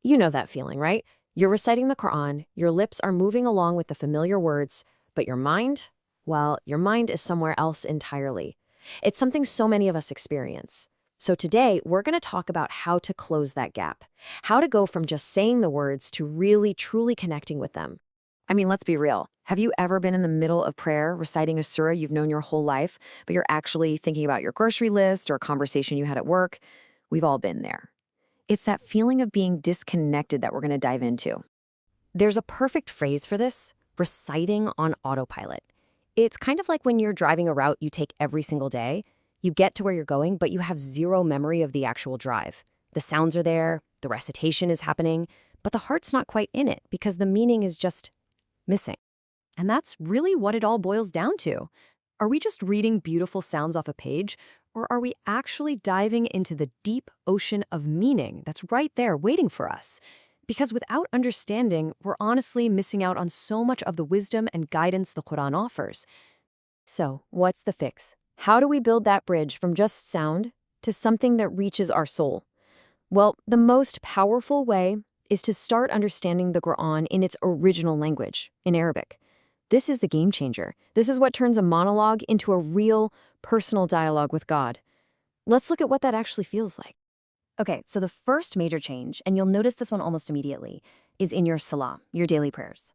You know that feeling, right? You're reciting the Quran, your lips are moving along with the familiar words, but your mind? Well, your mind is somewhere else entirely. It's something so many of us experience. So today, we're going to talk about how to close that gap, how to go from just saying the words to really, truly connecting with them. I mean, let's be real. Have you ever been in the middle of prayer, reciting a surah you've known your whole life, but you're actually thinking about your grocery list or a conversation you had at work? We've all been there. It's that feeling of being disconnected that we're going to dive into. There's a perfect phrase for this: reciting on autopilot. It's kind of like when you're driving a route you take every single day. You get to where you're going, but you have zero memory of the actual drive. The sounds are there, the recitation is happening, but the heart's not quite in it because the meaning is just missing. And that's really what it all boils down to. Are we just reading beautiful sounds off a page, or are we actually diving into the deep ocean of meaning that's right there waiting for us? Because without understanding, we're honestly missing out on so much of the wisdom and guidance the Quran offers. So, what's the fix? How do we build that bridge from just sound to something that reaches our soul? Well, the most powerful way is to start understanding the Quran in its original language, in Arabic. This is the game changer. This is what turns a monologue into a real, personal dialogue with God. Let's look at what that actually feels like. Okay, so the first major change, and you'll notice this one almost immediately, is in your Salah, your daily prayers.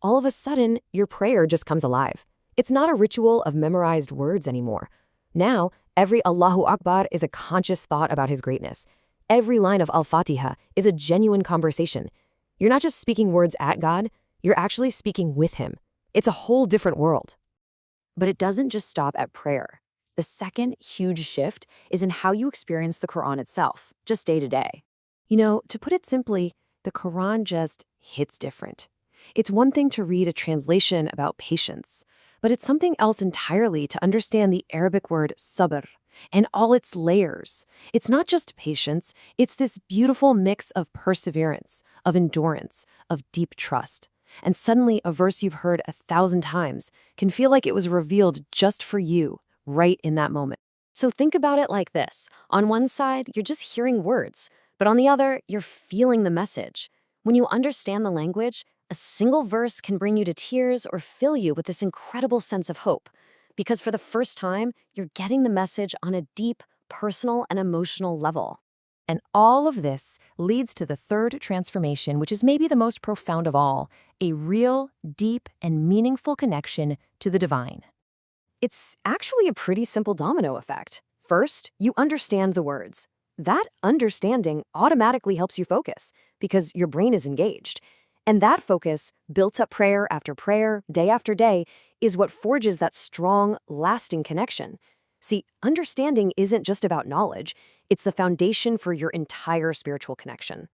All of a sudden, your prayer just comes alive. It's not a ritual of memorized words anymore. Now, every Allahu Akbar is a conscious thought about his greatness. Every line of Al-Fatiha is a genuine conversation. You're not just speaking words at God, you're actually speaking with him. It's a whole different world. But it doesn't just stop at prayer. The second huge shift is in how you experience the Quran itself, just day to day. You know, to put it simply, the Quran just hits different. It's one thing to read a translation about patience, but it's something else entirely to understand the Arabic word sabr and all its layers. It's not just patience, it's this beautiful mix of perseverance, of endurance, of deep trust. And suddenly, a verse you've heard 1,000 times can feel like it was revealed just for you, right in that moment. So think about it like this. On one side, you're just hearing words, but on the other, you're feeling the message. When you understand the language, a single verse can bring you to tears or fill you with this incredible sense of hope. Because for the first time, you're getting the message on a deep, personal, and emotional level. And all of this leads to the third transformation, which is maybe the most profound of all: a real, deep, and meaningful connection to the divine. It's actually a pretty simple domino effect. First, you understand the words. That understanding automatically helps you focus because your brain is engaged. And that focus, built up prayer after prayer, day after day, is what forges that strong, lasting connection. See, understanding isn't just about knowledge, it's the foundation for your entire spiritual connection.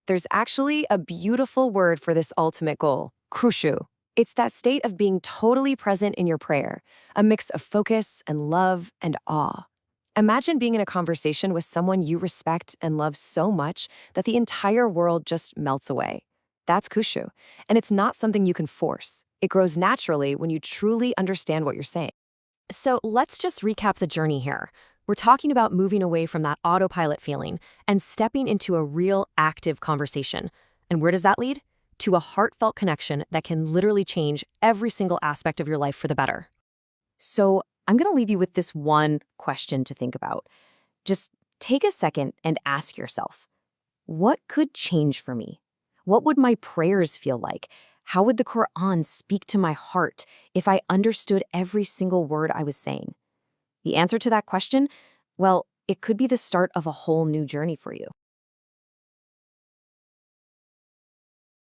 There's actually a beautiful word for this ultimate goal: khushu. It's that state of being totally present in your prayer, a mix of focus and love and awe. Imagine being in a conversation with someone you respect and love so much that the entire world just melts away. That's khushu, and it's not something you can force. It grows naturally when you truly understand what you're saying. So let's just recap the journey here. We're talking about moving away from that autopilot feeling and stepping into a real active conversation. And where does that lead? To a heartfelt connection that can literally change every single aspect of your life for the better. So I'm going to leave you with this one question to think about. Just take a second and ask yourself, what could change for me? What would my prayers feel like? How would the Quran speak to my heart if I understood every single word I was saying? The answer to that question? Well, it could be the start of a whole new journey for you.